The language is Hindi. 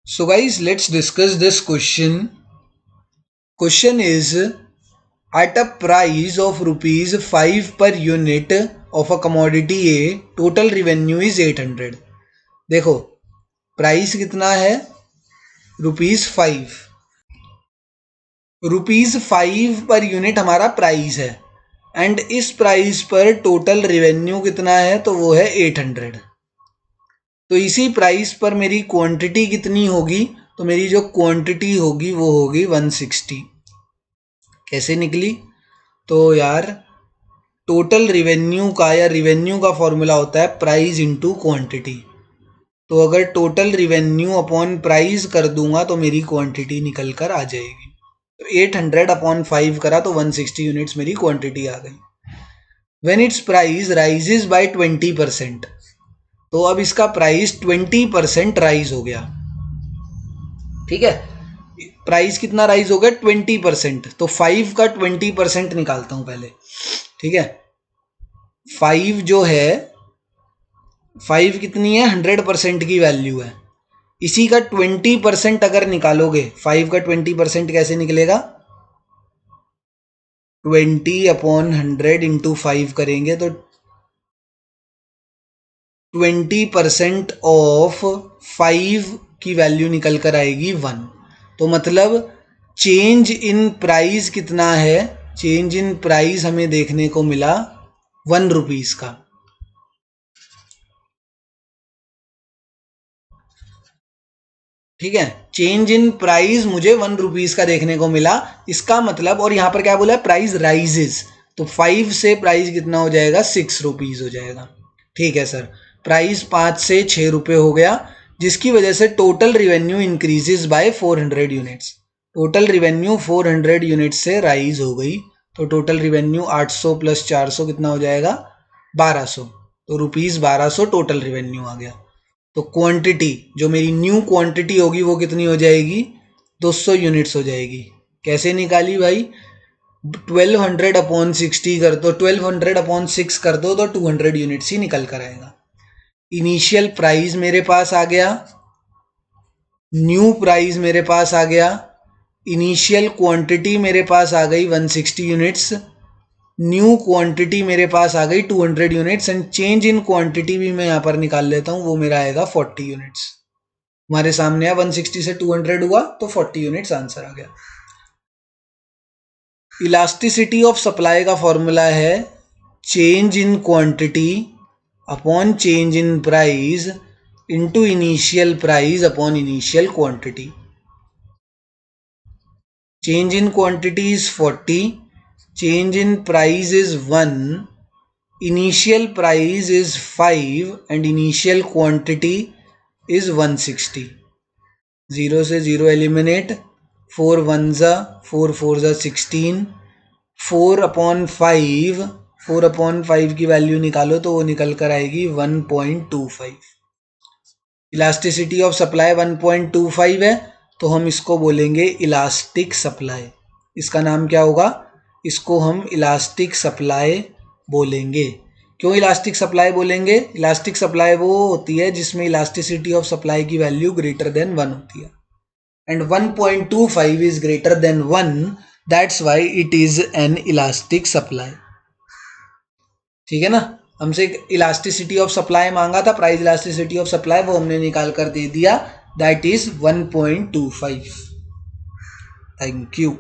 So guys, let's discuss this question. Question is, at a price of rupees 5 per unit of a commodity A, total revenue is 800. देखो प्राइस कितना है, ₹5. ₹5 पर यूनिट हमारा प्राइस है एंड इस प्राइस पर टोटल रिवेन्यू कितना है, तो वो है 800. तो इसी प्राइस पर मेरी क्वांटिटी कितनी होगी, तो मेरी जो क्वांटिटी होगी वो होगी 160. कैसे निकली, तो यार टोटल रिवेन्यू का या रिवेन्यू का फॉर्मूला होता है प्राइस इनटू क्वांटिटी. तो अगर टोटल रिवेन्यू अपॉन प्राइस कर दूंगा तो मेरी क्वांटिटी निकल कर आ जाएगी. तो 800 अपॉन 5 करा तो 160 यूनिट्स मेरी क्वांटिटी आ गई. When it's price rises by 20%, तो अब इसका प्राइस 20% राइज हो गया. ठीक है, प्राइस कितना राइज हो गया, 20%. तो 5 का 20% निकालता हूं पहले. ठीक है, 5 जो है, 5 कितनी है, 100% की वैल्यू है. इसी का 20% अगर निकालोगे, 5 का 20% कैसे निकलेगा, 20 अपॉन 100 इंटू 5 करेंगे तो 20% ऑफ 5 की वैल्यू निकल कर आएगी 1. तो मतलब चेंज इन प्राइस कितना है, चेंज इन प्राइस हमें देखने को मिला ₹1 का. ठीक है, चेंज इन प्राइस मुझे ₹1 का देखने को मिला. इसका मतलब, और यहां पर क्या बोला है, प्राइस राइजेस, तो 5 से प्राइस कितना हो जाएगा, ₹6 हो जाएगा. ठीक है सर, प्राइस 5 से ₹6 हो गया, जिसकी वजह से total revenue increases by 400 units. Total revenue 400 units से राइज हो गई. तो टोटल रिवेन्यू 800 प्लस 400 कितना हो जाएगा, 1200. तो ₹1200 टोटल रिवेन्यू आ गया. तो क्वांटिटी जो मेरी न्यू क्वांटिटी होगी वो कितनी हो जाएगी, 200 यूनिट्स हो जाएगी. कैसे निकाली भाई, 1200 अपॉन 60 कर दो, 1200 अपॉन 6 कर दो तो 200 यूनिट्स ही निकल कर आएगा. इनिशियल प्राइस मेरे पास आ गया, न्यू प्राइस मेरे पास आ गया, इनिशियल क्वांटिटी मेरे पास आ गई 160 यूनिट्स, न्यू क्वांटिटी मेरे पास आ गई 200 units and change in quantity भी मैं यहाँ पर निकाल लेता हूँ, वो मेरा आएगा 40 यूनिट्स. हमारे सामने है 160 से 200 हुआ तो 40 यूनिट्स आंसर आ गया. इलास्टिसिटी ऑफ सप्लाई का फॉर्मूला है change in quantity upon change in price into initial price upon initial quantity. Change in quantity is 40, change in price is 1, initial price is 5 and initial quantity is 160. 0 से 0 eliminate, 4 1s 4 4s 16, 4 upon 5, 4 upon 5 की वैल्यू निकालो तो वो निकल कर आएगी 1.25. इलास्टिसिटी ऑफ सप्लाई 1.25 है, तो हम इसको बोलेंगे इलास्टिक सप्लाई. इसका नाम क्या होगा, इसको हम इलास्टिक सप्लाई बोलेंगे. क्यों इलास्टिक सप्लाई बोलेंगे, इलास्टिक सप्लाई वो होती है जिसमें इलास्टिसिटी ऑफ सप्लाई की वैल्यू ग्रेटर देन 1 होती है and 1.25 is greater than 1, that's why it is an elastic supply. ठीक है ना, हमसे इलास्टिसिटी ऑफ सप्लाई मांगा था, प्राइस इलास्टिसिटी ऑफ सप्लाई, वो हमने निकाल कर दे दिया, दैट इज 1.25. Thank you.